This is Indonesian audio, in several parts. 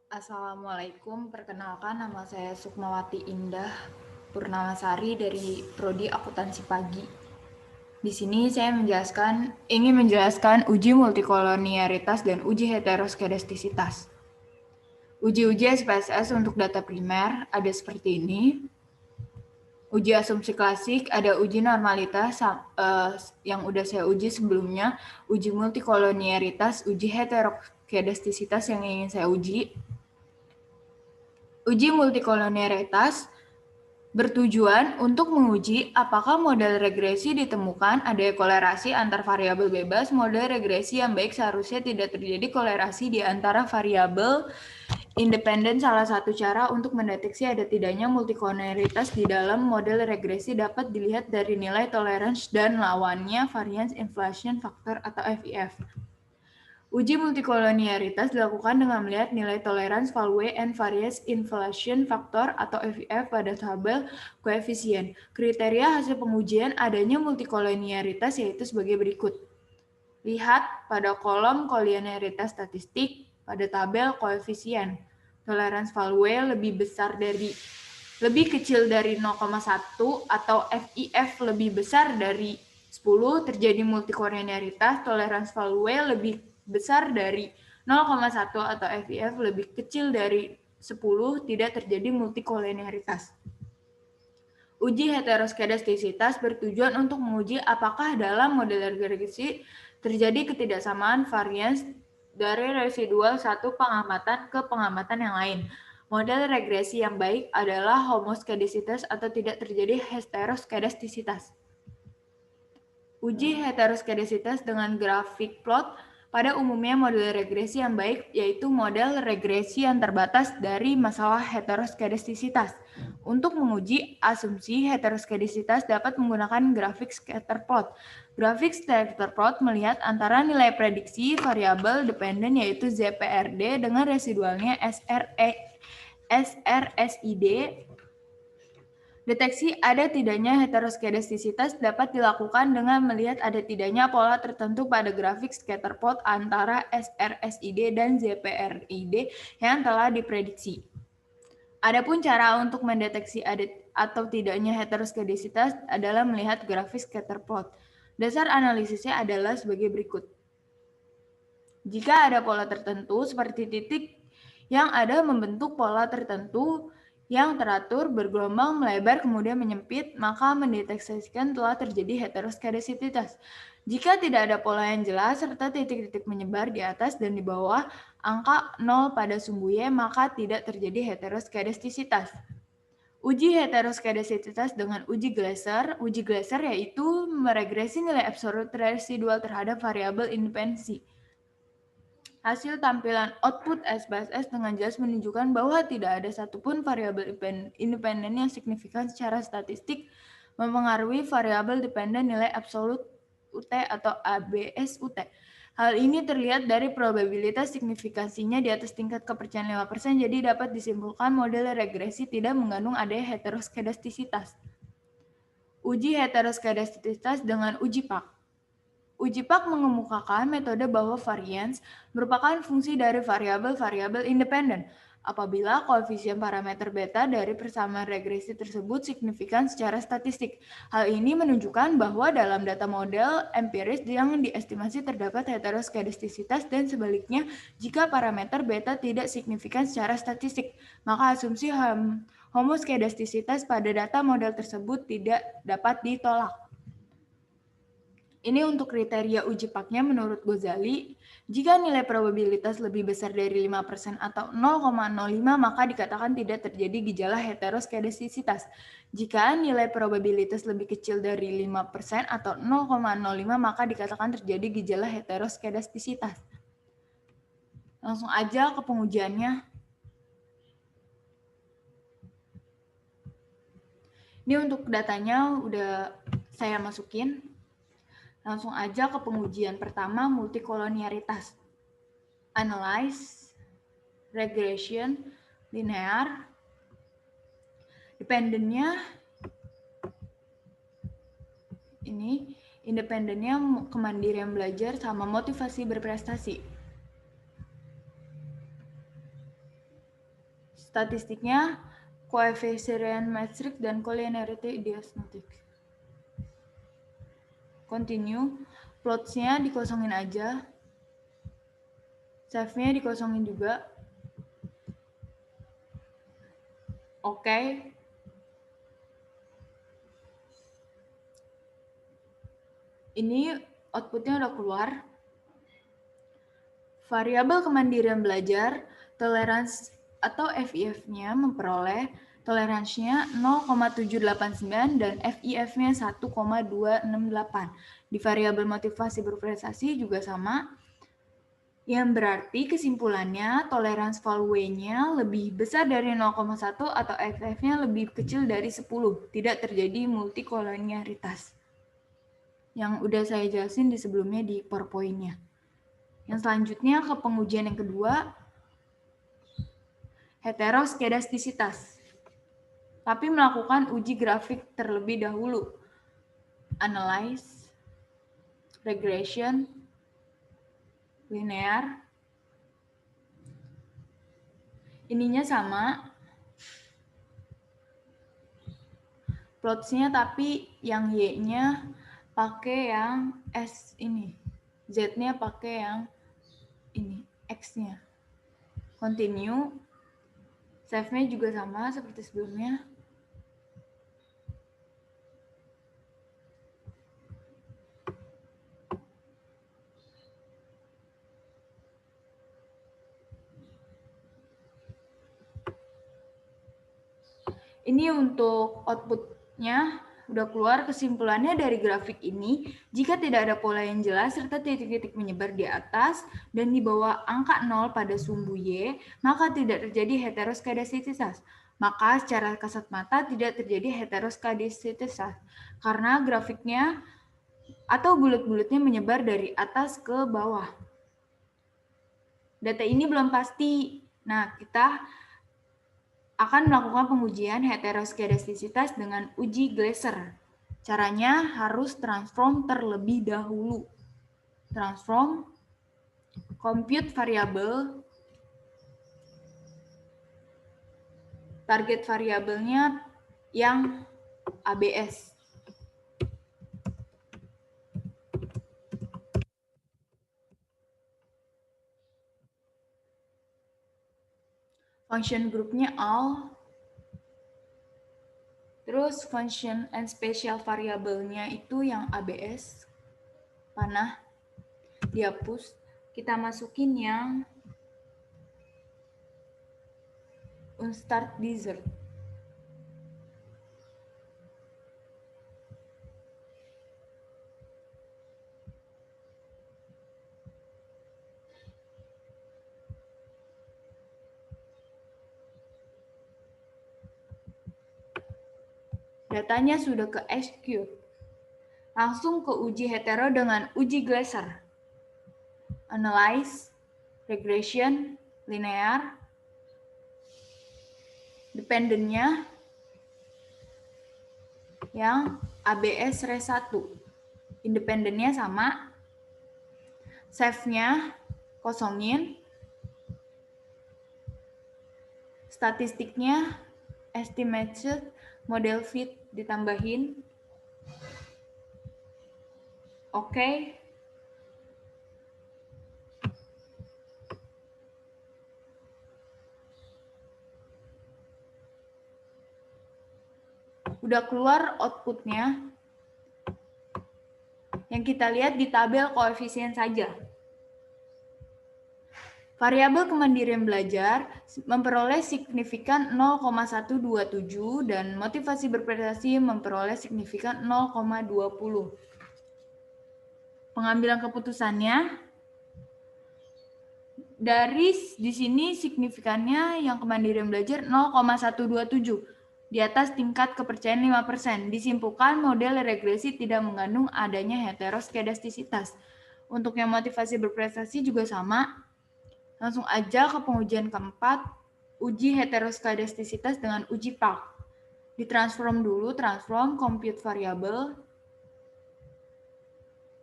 Assalamualaikum, perkenalkan nama saya Sukmawati Indah Purnamasari dari Prodi Akuntansi Pagi. Di sini saya ingin menjelaskan uji multikolonialitas dan uji heteroskedastisitas. Uji-uji SPSS untuk data primer ada seperti ini. Uji asumsi klasik ada uji normalitas yang udah saya uji sebelumnya, uji multikolonialitas, uji heteroskedastisitas yang ingin saya uji. Uji multikolonialitas bertujuan untuk menguji apakah model regresi ditemukan ada kolerasi antar variabel bebas. Model regresi yang baik seharusnya tidak terjadi kolerasi di antara variabel independen. Salah satu cara untuk mendeteksi ada tidaknya multikolonialitas di dalam model regresi dapat dilihat dari nilai tolerance dan lawannya variance inflation factor atau VIF. Uji multikolonialitas dilakukan dengan melihat nilai tolerance, value, and variance inflation factor atau VIF pada tabel koefisien. Kriteria hasil pengujian adanya multikolonialitas yaitu sebagai berikut. Lihat pada kolom kolonialitas statistik pada tabel koefisien. Tolerance value lebih kecil dari 0,1 atau VIF lebih besar dari 10 terjadi multikolonialitas. Tolerance value lebih besar dari 0,1 atau VIF lebih kecil dari 10 tidak terjadi multikolonialitas. Uji heteroskedastisitas bertujuan untuk menguji apakah dalam model regresi terjadi ketidaksamaan varians dari residual satu pengamatan ke pengamatan yang lain. Model regresi yang baik adalah homoskedastisitas atau tidak terjadi heteroskedastisitas. Uji heteroskedastisitas dengan grafik plot. Pada umumnya model regresi yang baik yaitu model regresi yang terbatas dari masalah heteroskedastisitas. Untuk menguji asumsi heteroskedastisitas dapat menggunakan grafik scatter plot. Grafik scatter plot melihat antara nilai prediksi variabel dependen yaitu ZPRD dengan residualnya SRSID. Deteksi ada tidaknya heteroskedastisitas dapat dilakukan dengan melihat ada tidaknya pola tertentu pada grafik scatter plot antara SRSID dan ZPRID yang telah diprediksi. Adapun cara untuk mendeteksi ada atau tidaknya heteroskedastisitas adalah melihat grafik scatter plot. Dasar analisisnya adalah sebagai berikut. Jika ada pola tertentu seperti titik yang ada membentuk pola tertentu yang teratur, bergelombang, melebar, kemudian menyempit, maka mendeteksikan telah terjadi heteroskedastisitas. Jika tidak ada pola yang jelas serta titik-titik menyebar di atas dan di bawah angka 0 pada sumbu Y, maka tidak terjadi heteroskedastisitas. Uji heteroskedastisitas dengan uji Glaser. Uji Glaser yaitu meregresi nilai absolut residual terhadap variabel independensi. Hasil tampilan output SPSS dengan jelas menunjukkan bahwa tidak ada satupun variabel independen yang signifikan secara statistik mempengaruhi variabel dependen nilai absolut UT atau ABS UT. Hal ini terlihat dari probabilitas signifikansinya di atas tingkat kepercayaan 5%, jadi dapat disimpulkan model regresi tidak mengandung adanya heteroskedastisitas. Uji heteroskedastisitas dengan uji PAK. Uji PAK mengemukakan metode bahwa variance merupakan fungsi dari variabel-variabel independen. Apabila koefisien parameter beta dari persamaan regresi tersebut signifikan secara statistik. Hal ini menunjukkan bahwa dalam data model empiris yang diestimasi terdapat heteroskedastisitas dan sebaliknya jika parameter beta tidak signifikan secara statistik, maka asumsi homoskedastisitas pada data model tersebut tidak dapat ditolak. Ini untuk kriteria uji PAK-nya menurut Ghazali, jika nilai probabilitas lebih besar dari 5% atau 0,05 maka dikatakan tidak terjadi gejala heteroskedastisitas. Jika nilai probabilitas lebih kecil dari 5% atau 0,05 maka dikatakan terjadi gejala heteroskedastisitas. Langsung aja ke pengujiannya. Ini untuk datanya udah saya masukin. Langsung aja ke pengujian pertama, multikolonialitas. Analyze, regression, linear. Dependennya ini, independennya kemandirian belajar sama motivasi berprestasi. Statistiknya coefficient matrix dan collinearity diagnostic. Continue. Plots-nya dikosongin aja. Save-nya dikosongin juga. Oke. Ini outputnya udah keluar. Variabel kemandirian belajar, tolerance atau FIF-nya memperoleh toleransinya 0,789 dan FIF-nya 1,268. Di variabel motivasi berprestasi juga sama, yang berarti kesimpulannya toleransi value-nya lebih besar dari 0,1 atau FIF-nya lebih kecil dari 10. Tidak terjadi multikolonialitas. Yang udah saya jelasin di sebelumnya di PowerPoint-nya. Yang selanjutnya ke pengujian yang kedua, heteroskedastisitas. Tapi melakukan uji grafik terlebih dahulu. Analyze, regression, linear. Ininya sama. Plots-nya tapi yang Y-nya pakai yang S ini. Z-nya pakai yang ini, X-nya. Continue. Save-nya juga sama seperti sebelumnya. Ini untuk output-nya udah keluar. Kesimpulannya dari grafik ini, jika tidak ada pola yang jelas serta titik-titik menyebar di atas dan di bawah angka 0 pada sumbu Y, maka tidak terjadi heteroskedastisitas. Maka secara kasat mata tidak terjadi heteroskedastisitas karena grafiknya atau bulat-bulatnya menyebar dari atas ke bawah. Data ini belum pasti. Nah, kita akan melakukan pengujian heteroskedastisitas dengan uji Glaser. Caranya harus transform terlebih dahulu. Transform, compute variabel, target variabelnya yang ABS. Function groupnya all. Terus function and special variabelnya itu yang ABS. Panah, dihapus. Kita masukin yang unstart desert. Datanya sudah ke execute. Langsung ke uji hetero dengan uji Glaser. Analyze, regression, linear. Dependentnya yang ABS res 1. Independennya sama. Save-nya kosongin. Statistiknya estimated model fit ditambahin. Oke. Udah keluar outputnya. Yang kita lihat di tabel koefisien saja. Variabel kemandirian belajar memperoleh signifikan 0,127 dan motivasi berprestasi memperoleh signifikan 0,20. Pengambilan keputusannya dari di sini signifikannya yang kemandirian belajar 0,127 di atas tingkat kepercayaan 5%. Disimpulkan model regresi tidak mengandung adanya heteroskedastisitas. Untuk yang motivasi berprestasi juga sama. Langsung aja ke pengujian keempat, uji heteroskedastisitas dengan uji PAK. Ditransform dulu, transform compute variabel.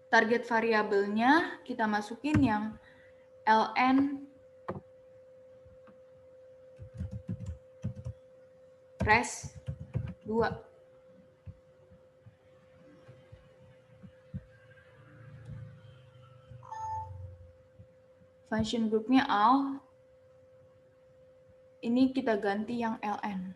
Target variabelnya kita masukin yang ln res 2. Function groupnya all. Ini kita ganti yang ln.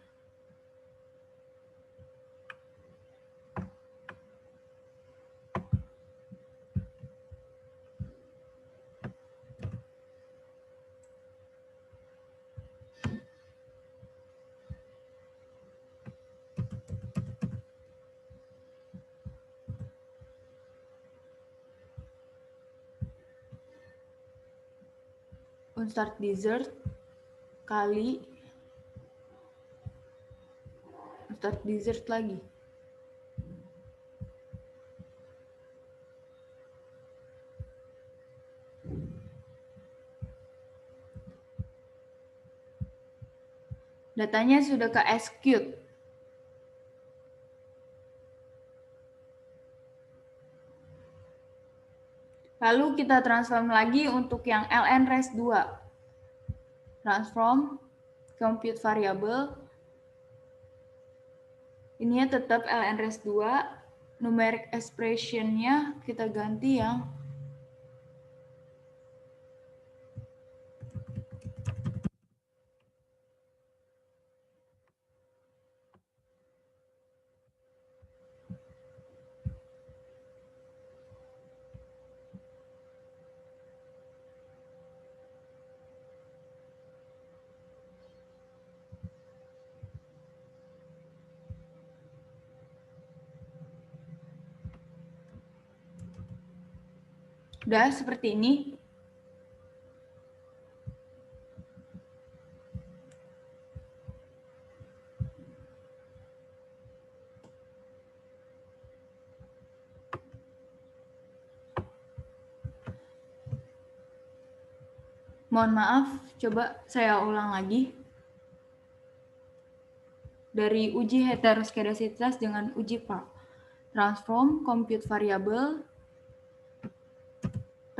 Unstart dessert kali unstart dessert lagi. Datanya sudah ke execute. Lalu kita transform lagi untuk yang ln res 2. Transform compute variable. Ini tetap ln res 2. Numeric expression-nya kita ganti yang udah seperti ini. Mohon maaf, coba saya ulang lagi. Dari uji heteroskedasitas dengan uji PARC. Transform compute variable.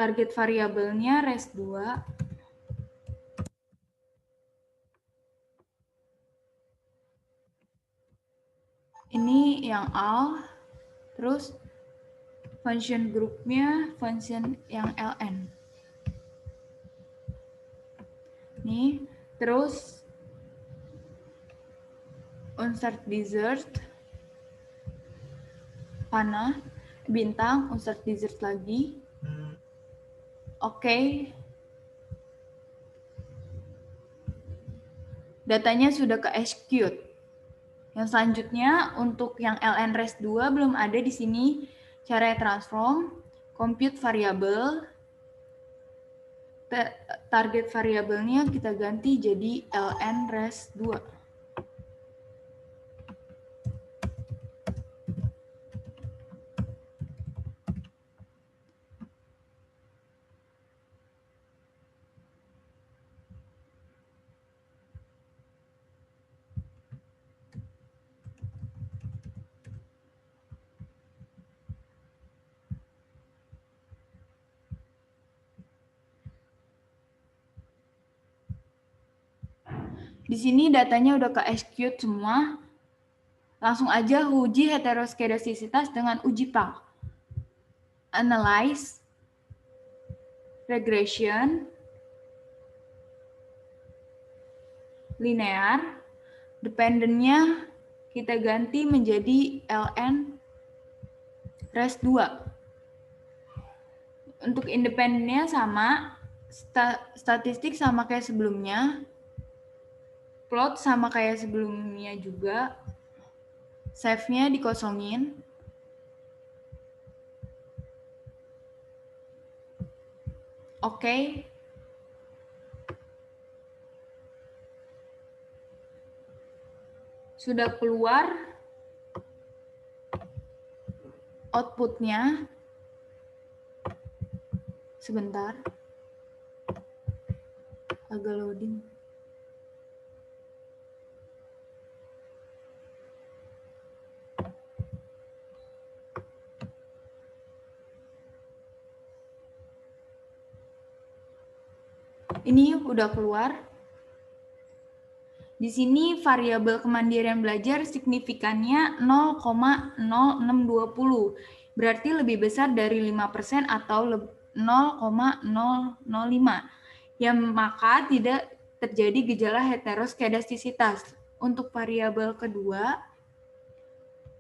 Target variabelnya res 2. Ini yang all. Terus function groupnya function yang ln. Nih, terus unstart dessert panah bintang, unstart dessert lagi. Oke. Datanya sudah ke execute. Yang selanjutnya untuk yang ln res 2 belum ada di sini. Cara transform compute variable. Target variabelnya kita ganti jadi ln res 2. Di sini datanya udah ke execute semua. Langsung aja uji heteroskedasisitas dengan uji PARC. Analyze, regression, linear, dependentnya kita ganti menjadi ln res 2. Untuk independennya sama, statistik sama kayak sebelumnya, plot sama kayak sebelumnya juga, save-nya dikosongin. Oke. Sudah keluar outputnya. Sebentar. Agak loading. Ini udah keluar. Di sini variabel kemandirian belajar signifikannya 0,0620. Berarti lebih besar dari 5% atau 0,005. Yang maka tidak terjadi gejala heteroskedastisitas. Untuk variabel kedua,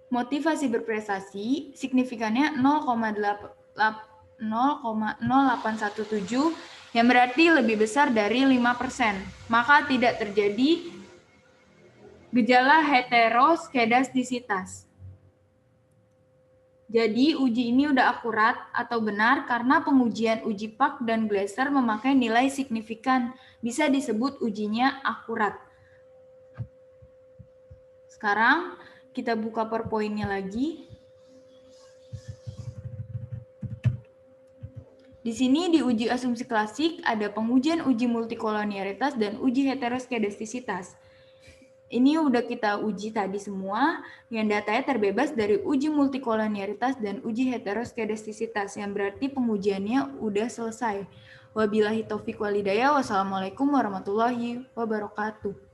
motivasi berprestasi signifikannya 0,0817 yang berarti lebih besar dari 5%. Maka tidak terjadi gejala heteroskedastisitas. Jadi uji ini udah akurat atau benar karena pengujian uji Park dan Glaser memakai nilai signifikan. Bisa disebut ujinya akurat. Sekarang kita buka PowerPoint-nya lagi. Di sini di uji asumsi klasik ada pengujian uji multikolonialitas dan uji heteroskedastisitas. Ini udah kita uji tadi semua, yang datanya terbebas dari uji multikolonialitas dan uji heteroskedastisitas, yang berarti pengujiannya udah selesai. Wabillahi taufiq walhidayah. Wassalamualaikum warahmatullahi wabarakatuh.